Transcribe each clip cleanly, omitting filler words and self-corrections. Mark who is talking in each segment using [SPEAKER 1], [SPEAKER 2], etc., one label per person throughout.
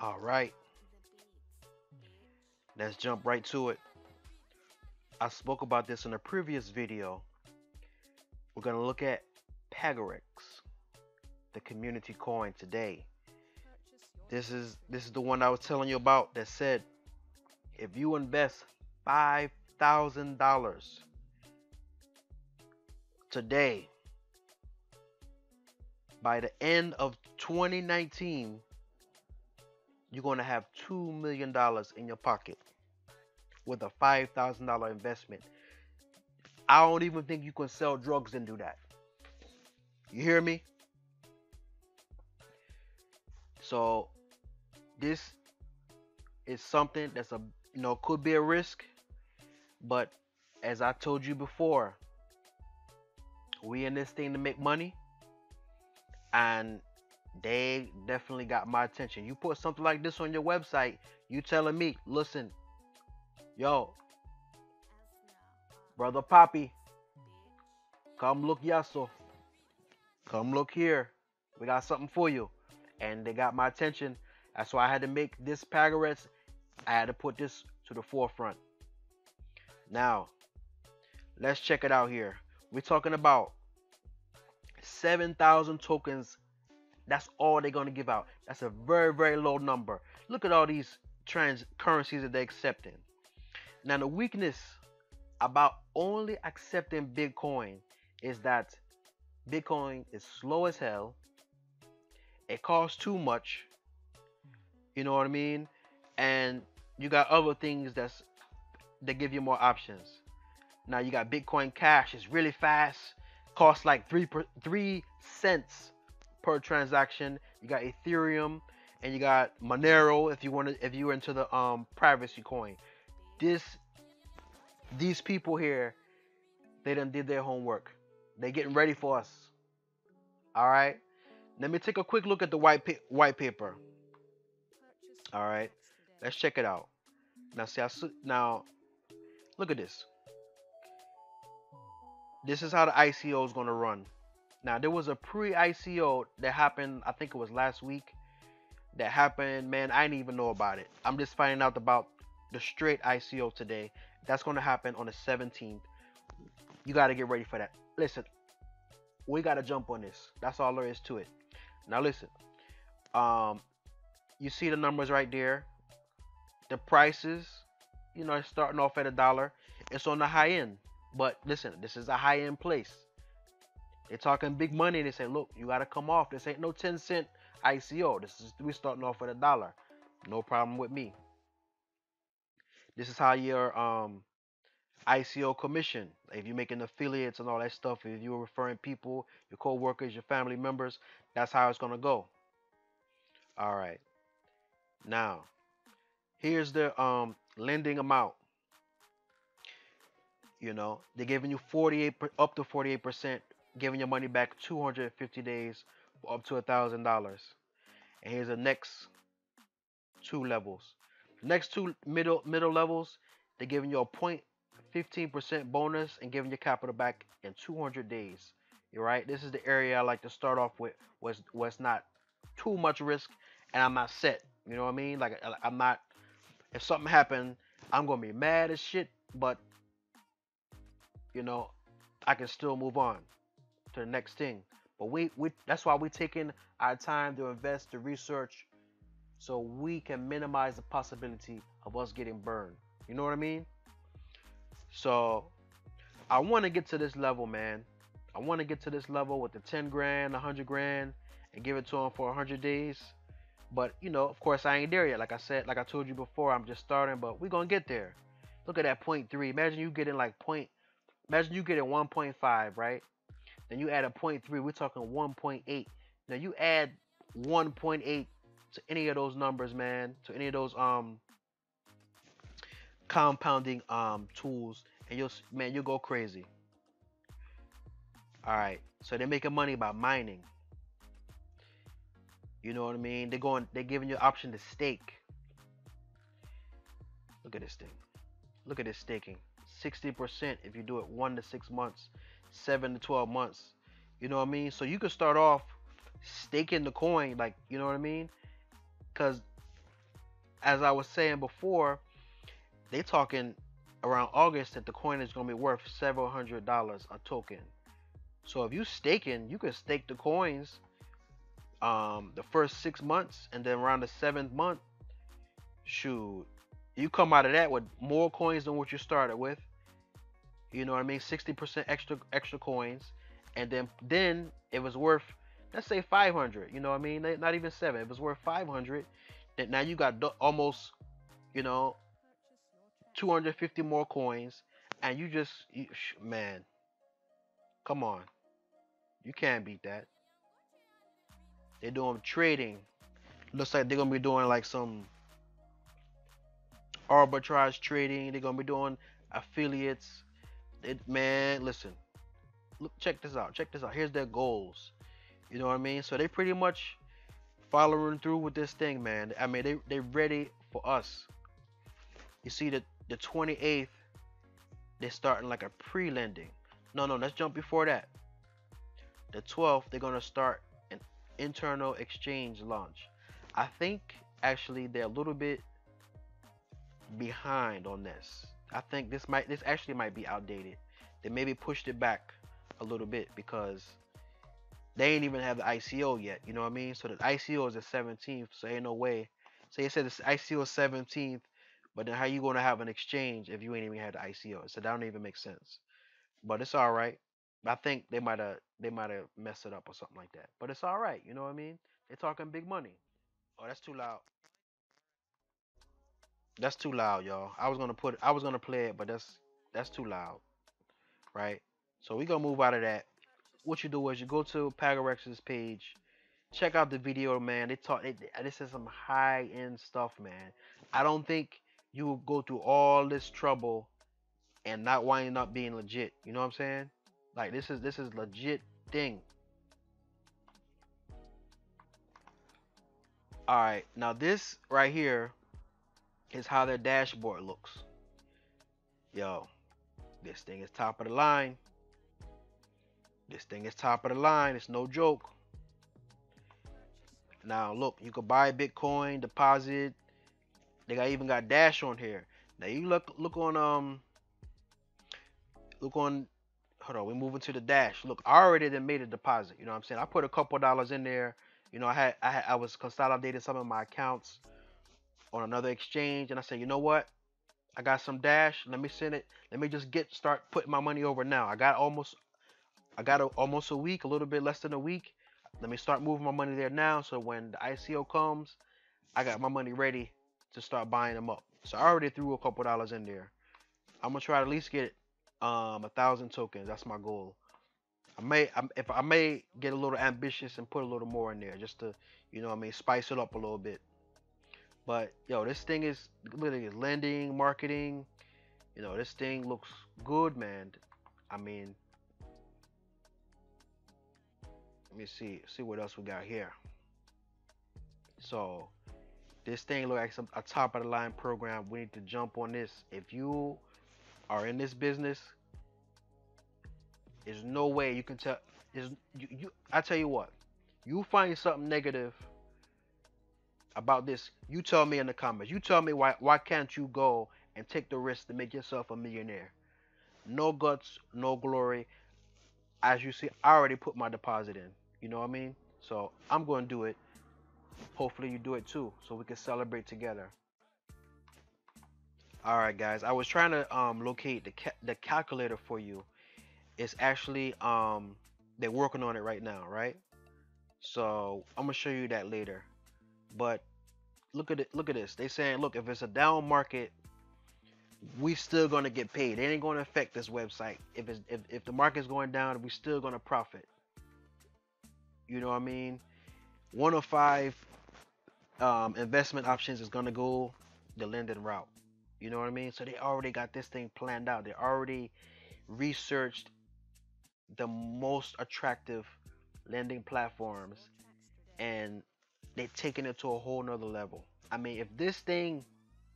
[SPEAKER 1] All right, let's jump right to it. I spoke about this in a previous video. We're going to look at Pagarex, the community coin today. This is the one I was telling you about that said if you invest $5,000 today, by the end of 2019, you're going to have $2 million in your pocket with a $5,000 investment. I don't even think you can sell drugs and do that. You hear me? So this is something that's could be a risk, but as I told you before, we in this thing to make money, and they definitely got my attention. You put something like this on your website, you telling me, listen, yo, brother Poppy, come look yasso, come look here, we got something for you, and they got my attention. That's why I had to make this Pagarex. I had to put this to the forefront. Now, let's check it out here. We're talking about 7,000 tokens. That's all they're going to give out. That's a very, very low number. Look at all these currencies that they're accepting. Now, the weakness about only accepting Bitcoin is that Bitcoin is slow as hell. It costs too much. You know what I mean? And you got other things that give you more options. Now you got Bitcoin Cash. It's really fast. Costs like 3 cents per transaction. You got Ethereum, and you got Monero if you're into the privacy coin. These people here, they done did their homework. They getting ready for us. All right. Let me take a quick look at the white paper. All right. Let's check it out. Now now look at this. This is how the ICO is going to run. Now there was a pre-ICO that happened, I think it was last week. That happened, man, I didn't even know about it. I'm just finding out about the straight ICO today. That's going to happen on the 17th. You got to get ready for that. Listen, we got to jump on this. That's all there is to it. Now listen. You see the numbers right there. The prices, it's starting off at $1. It's on the high end. But listen, this is a high end place. They're talking big money. They say, look, you got to come off. This ain't no 10-cent ICO. We're starting off at $1. No problem with me. This is how your ICO commission, if you're making affiliates and all that stuff, if you're referring people, your co-workers, your family members, that's how it's going to go. All right. Now, here's the lending amount. They're giving you up to 48%, giving your money back 250 days for up to $1,000. And here's the next two levels. Next two middle levels, they're giving you a 0.15% bonus and giving your capital back in 200 days. You're right. This is the area I like to start off with, where it's not too much risk, and I'm not set. You know what I mean? Like I'm not. If something happened, I'm gonna be mad as shit, but I can still move on to the next thing. But we that's why we're taking our time to invest, to research, so we can minimize the possibility of us getting burned. You know what I mean? So I want to get to this level, man. I want to get to this level with the 10 grand, 100 grand, and give it to them for 100 days. But of course, I ain't there yet. Like I said, like I told you before, I'm just starting, but we're gonna get there. Look at that 0.3. Imagine you getting Imagine you getting 1.5, right? Then you add a 0.3. We're talking 1.8. Now you add 1.8 to any of those numbers, man. To any of those compounding tools, and you'll go crazy. All right. So they're making money by mining. You know what I mean? They're giving you an option to stake. Look at this thing. Look at this staking. 60% if you do it 1 to 6 months, 7 to 12 months. You know what I mean? So you could start off staking the coin, like, you know what I mean? Because as I was saying before, they talking around August that the coin is gonna be worth several $100s a token. So if you staking, you can stake the coins the first 6 months, and then around the seventh month, shoot, you come out of that with more coins than what you started with. You know what I mean? 60% extra coins, and then it was worth, let's say 500. You know what I mean? Not even seven. It was worth 500. That now you got almost, you know, 250 more coins, and man, come on, you can't beat that. They're doing trading. Looks like they're gonna be doing like some arbitrage trading. They're gonna be doing affiliates. Man, listen, look, check this out. Check this out. Here's their goals. You know what I mean? So they pretty much following through with this thing, man. I mean, they ready for us. You see that the 28th, they're starting like a pre-lending. No, let's jump before that. The 12th, they're gonna start an internal exchange launch. I think actually they're a little bit behind on this. I think this actually might be outdated. They maybe pushed it back a little bit because they ain't even have the ICO yet. You know what I mean? So the ICO is the 17th. So ain't no way. So you said the ICO is 17th, but then how you gonna have an exchange if you ain't even had the ICO? So that don't even make sense. But it's all right. I think they might have messed it up or something like that. But it's all right. You know what I mean? They're talking big money. Oh, that's too loud. That's too loud, y'all. I was gonna play it, but that's too loud, right? So we gonna move out of that. What you do is you go to Pagarex's page, check out the video, man. This is some high end stuff, man. I don't think you will go through all this trouble and not winding up being legit. You know what I'm saying? Like this is legit thing. All right, now this right here is how their dashboard looks. Yo, this thing is top of the line. This thing is top of the line. It's no joke. Now look, you can buy Bitcoin, deposit. They even got Dash on here. Now you look on. Hold on, we're moving to the Dash. Look, I already done made a deposit. You know what I'm saying? I put a couple dollars in there. You know, I was consolidating some of my accounts on another exchange, and I said, you know what? I got some Dash. Let me send it. Let me just start putting my money over now. I got almost a week, a little bit less than a week. Let me start moving my money there now, so when the ICO comes, I got my money ready to start buying them up. So I already threw a couple dollars in there. I'm gonna try to at least get 1,000 tokens. That's my goal. If I may get a little ambitious and put a little more in there, just to, what I mean, spice it up a little bit. But yo, this thing is literally lending, marketing. This thing looks good, man. I mean, let me see what else we got here. So this thing look like a top of the line program. We need to jump on this. If you are in this business, there's no way you can tell. I tell you what, you find something negative about this, you tell me in the comments. You tell me why can't you go and take the risk to make yourself a millionaire? No guts, no glory. As you see, I already put my deposit in. You know what I mean? So I'm going to do it. Hopefully you do it too, so we can celebrate together. All right, guys. I was trying to locate the calculator for you. It's actually they're working on it right now, right? So I'm gonna show you that later. But look at it. Look at this. They saying, look, if it's a down market, we still gonna get paid. It ain't gonna affect this website. If the market's going down, we still gonna profit. You know what I mean? One of five investment options is gonna go the lending route. You know what I mean? So they already got this thing planned out. They already researched the most attractive lending platforms, and they're taking it to a whole nother level. I mean, if this thing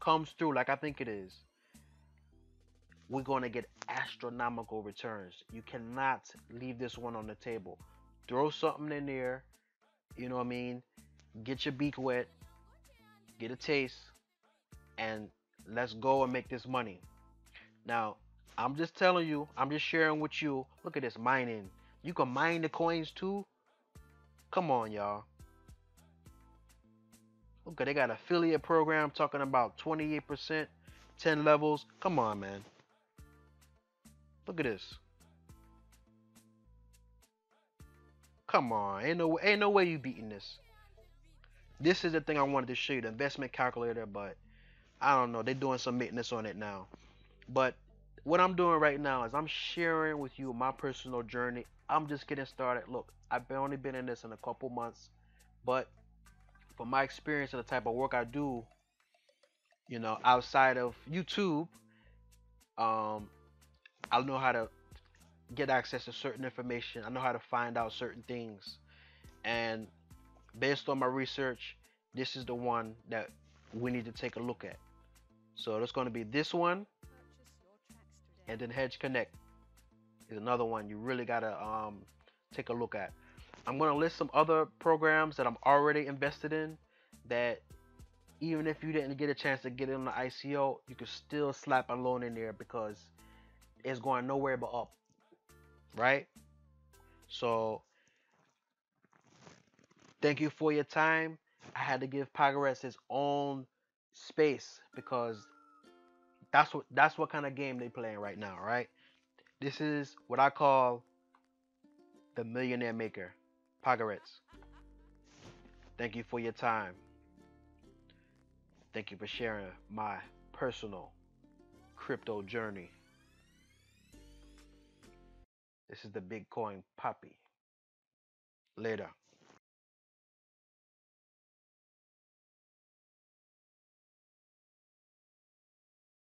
[SPEAKER 1] comes through like I think it is, we're going to get astronomical returns. You cannot leave this one on the table. Throw something in there, you know what I mean? Get your beak wet, get a taste, and let's go and make this money. Now, I'm just telling you, I'm just sharing with you. Look at this mining. You can mine the coins too. Come on, y'all. Look, they got affiliate program talking about 28%, 10 levels. Come on, man. Look at this. Come on, ain't no way you beating this. This is the thing I wanted to show you, the investment calculator, but I don't know. They're doing some maintenance on it now. But what I'm doing right now is I'm sharing with you my personal journey. I'm just getting started. Look, I've only been in this in a couple months, but from my experience and the type of work I do, outside of YouTube, um, I know how to get access to certain information. I know how to find out certain things. And based on my research, this is the one that we need to take a look at. So there's going to be this one, and then Hedgeconnect is another one you really got to take a look at. I'm going to list some other programs that I'm already invested in that even if you didn't get a chance to get in the ICO, you could still slap a loan in there because it's going nowhere but up, right? So thank you for your time. I had to give Pagarex his own space because that's what kind of game they playing right now, right? This is what I call the Millionaire Maker, Pagarex. Thank you for your time. Thank you for sharing my personal crypto journey. This is the Bitcoin Poppy. Later.